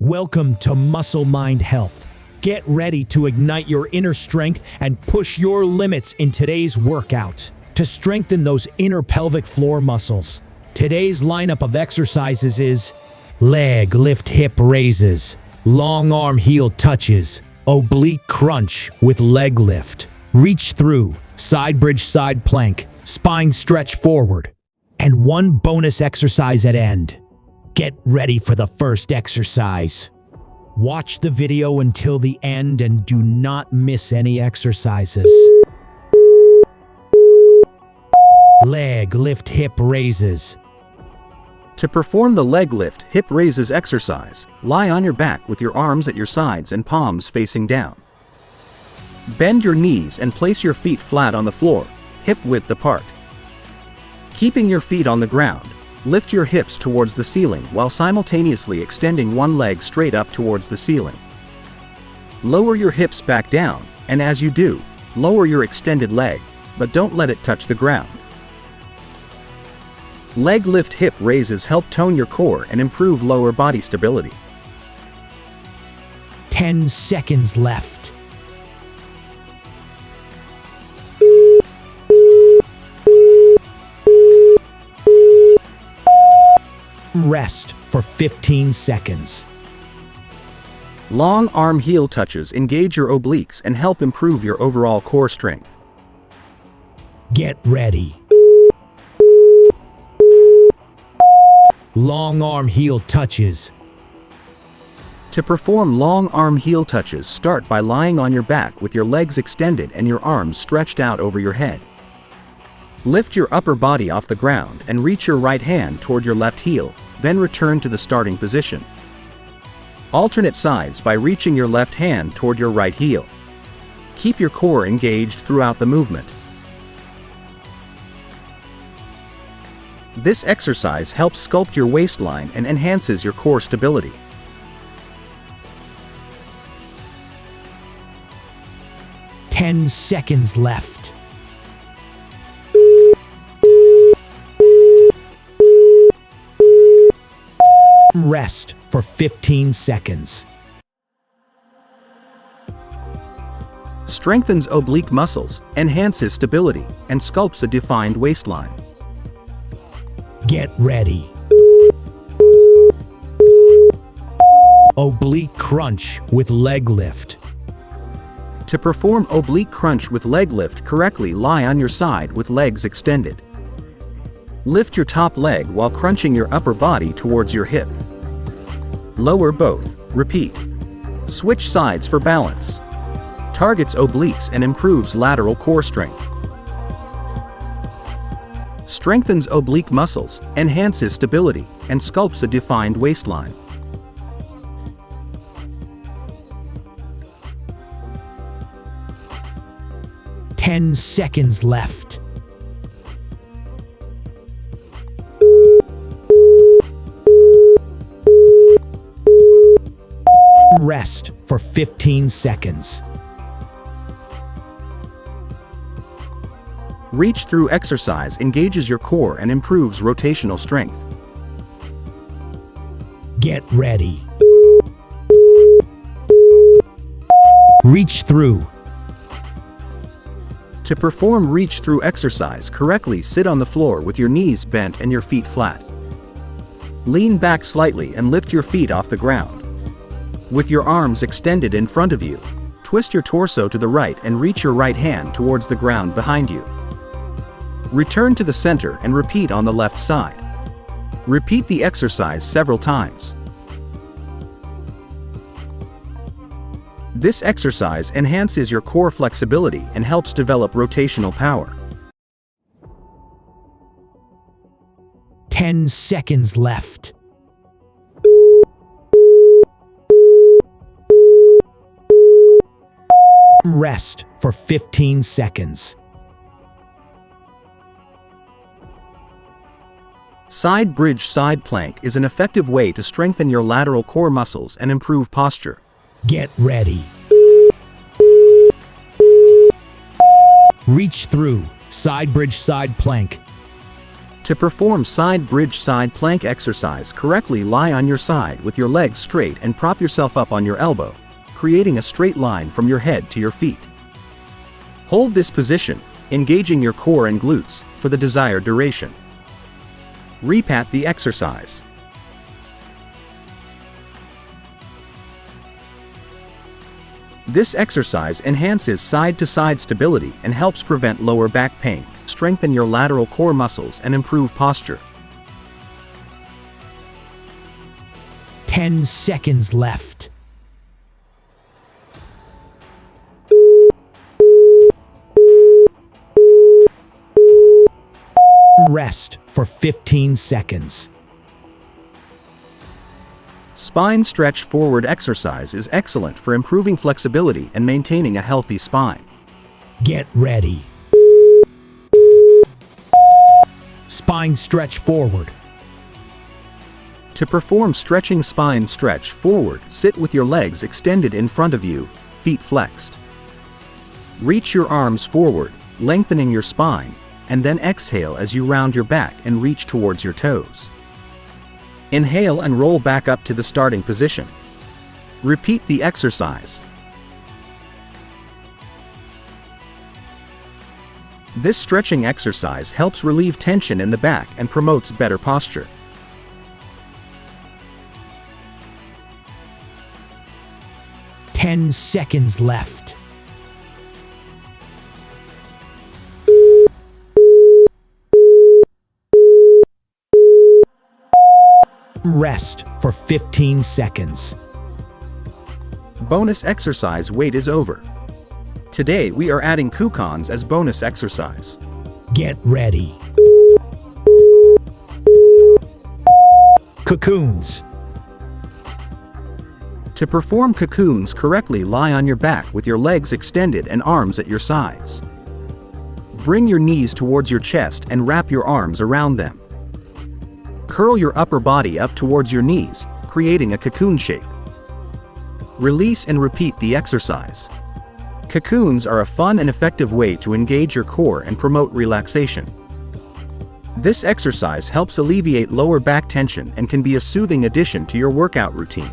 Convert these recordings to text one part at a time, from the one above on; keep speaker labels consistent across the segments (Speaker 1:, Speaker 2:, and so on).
Speaker 1: Welcome to Muscle Mind Health. Get ready to ignite your inner strength and push your limits in today's workout to strengthen those inner pelvic floor muscles. Today's lineup of exercises is leg lift hip raises, long arm heel touches, oblique crunch with leg lift, reach through, side bridge side plank, spine stretch forward, and one bonus exercise at end. Get ready for the first exercise. Watch the video until the end and do not miss any exercises. Leg lift hip raises.
Speaker 2: To perform the leg lift hip raises exercise, lie on your back with your arms at your sides and palms facing down. Bend your knees and place your feet flat on the floor, hip width apart. Keeping your feet on the ground, lift your hips towards the ceiling while simultaneously extending one leg straight up towards the ceiling. Lower your hips back down, and as you do, lower your extended leg, but don't let it touch the ground. Leg lift hip raises help tone your core and improve lower body stability.
Speaker 1: 10 seconds left. Rest for 15 seconds.
Speaker 2: Long arm heel touches engage your obliques and help improve your overall core strength.
Speaker 1: Get ready. Long arm heel touches.
Speaker 2: To perform long arm heel touches, start by lying on your back with your legs extended and your arms stretched out over your head. Lift your upper body off the ground and reach your right hand toward your left heel, then return to the starting position. Alternate sides by reaching your left hand toward your right heel. Keep your core engaged throughout the movement. This exercise helps sculpt your waistline and enhances your core stability.
Speaker 1: Ten seconds left. Rest for 15 seconds.
Speaker 2: Strengthens oblique muscles, enhances stability, and sculpts a defined waistline.
Speaker 1: Get ready. Oblique crunch with leg lift.
Speaker 2: To perform oblique crunch with leg lift correctly, lie on your side with legs extended. Lift your top leg while crunching your upper body towards your hip. Lower both. Repeat. Switch sides for balance. Targets obliques and improves lateral core strength. Strengthens oblique muscles, enhances stability, and sculpts a defined waistline.
Speaker 1: Ten seconds left. Rest for 15 seconds.
Speaker 2: Reach through exercise engages your core and improves rotational strength.
Speaker 1: Get ready. Reach through.
Speaker 2: To perform reach through exercise correctly, sit on the floor with your knees bent and your feet flat. Lean back slightly and lift your feet off the ground. With your arms extended in front of you, twist your torso to the right and reach your right hand towards the ground behind you. Return to the center and repeat on the left side. Repeat the exercise several times. This exercise enhances your core flexibility and helps develop rotational power.
Speaker 1: 10 seconds left. Rest for 15 seconds.
Speaker 2: Side bridge side plank is an effective way to strengthen your lateral core muscles and improve posture.
Speaker 1: Get ready. Reach through, side bridge side plank.
Speaker 2: To perform side bridge side plank exercise, correctly lie on your side with your legs straight and prop yourself up on your elbow, creating a straight line from your head to your feet. Hold this position, engaging your core and glutes, for the desired duration. Repeat the exercise. This exercise enhances side-to-side stability and helps prevent lower back pain, strengthen your lateral core muscles, and improve posture.
Speaker 1: 10 seconds left. Rest for 15 seconds.
Speaker 2: Spine stretch forward exercise is excellent for improving flexibility and maintaining a healthy spine.
Speaker 1: Get ready. Spine stretch forward.
Speaker 2: To perform stretching spine stretch forward, sit with your legs extended in front of you, feet flexed. Reach your arms forward, lengthening your spine, and then exhale as you round your back and reach towards your toes. Inhale and roll back up to the starting position. Repeat the exercise. This stretching exercise helps relieve tension in the back and promotes better posture.
Speaker 1: Ten seconds left. Rest for 15 seconds.
Speaker 2: Bonus exercise weight is over. Today we are adding coupons as bonus exercise.
Speaker 1: Get ready. Cocoons.
Speaker 2: To perform cocoons correctly, lie on your back with your legs extended and arms at your sides. Bring your knees towards your chest and wrap your arms around them. Curl your upper body up towards your knees, creating a cocoon shape. Release and repeat the exercise. Cocoons are a fun and effective way to engage your core and promote relaxation. This exercise helps alleviate lower back tension and can be a soothing addition to your workout routine.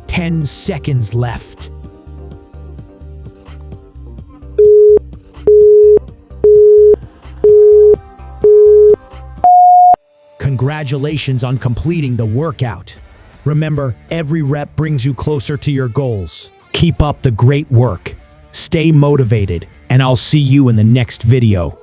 Speaker 1: 10 seconds left. Congratulations on completing the workout. Remember, every rep brings you closer to your goals. Keep up the great work. Stay motivated, and I'll see you in the next video.